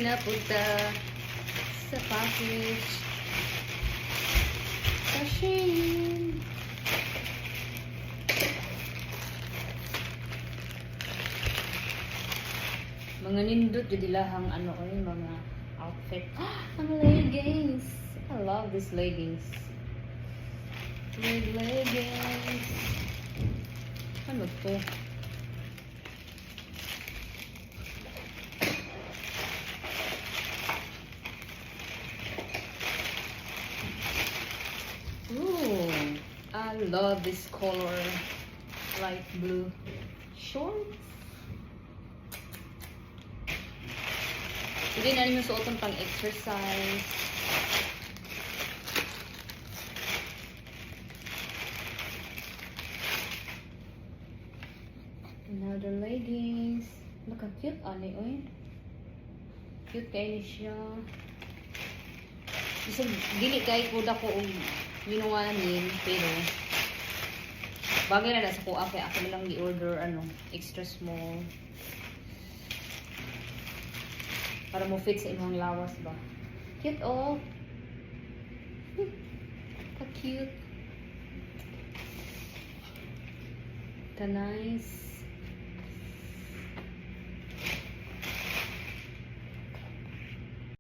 napunta sa package sa Shein. Mga nindot jud ilahang ano ko mga outfit. Ang leggings. I love these leggings. Leggings. Ano to? Ooh, I love this color. Light blue shorts. Hindi na rin yung suotan pang exercise. Another leggings. Naka-cute ani oy. Cute kayo siya. Isang dili kay kuda ko og linuwanin pero bagay na sa kuha kaya ako na lang i-order ano extra small. Para mo fit sa imong lawas ba. Cute oh. Ka-cute. Ka nice.